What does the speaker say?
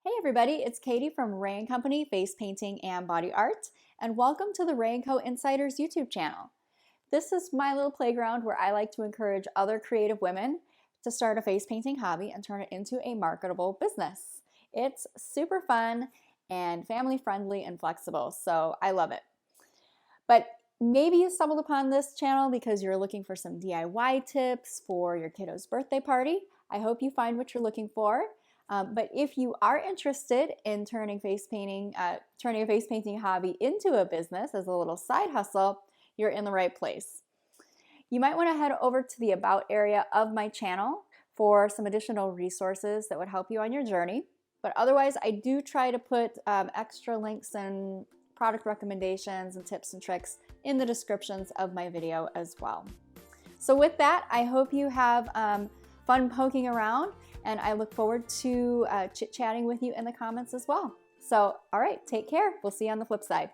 Hey everybody, it's Katie from Ray & Company Face Painting and Body Art, and welcome to the Ray & Co Insiders YouTube channel. This is my little playground where I like to encourage other creative women to start a face painting hobby and turn it into a marketable business. It's super fun and family friendly and flexible, so I love it. But maybe you stumbled upon this channel because you're looking for some DIY tips for your kiddo's birthday party. I hope you find what you're looking for. But if you are interested in turning a face painting hobby into a business as a little side hustle, you're in the right place. You might want to head over to the About area of my channel for some additional resources that would help you on your journey. But otherwise, I do try to put extra links and product recommendations and tips and tricks in the descriptions of my video as well. So with that, I hope you have fun poking around, and I look forward to chit-chatting with you in the comments as well. So, all right, take care. We'll see you on the flip side.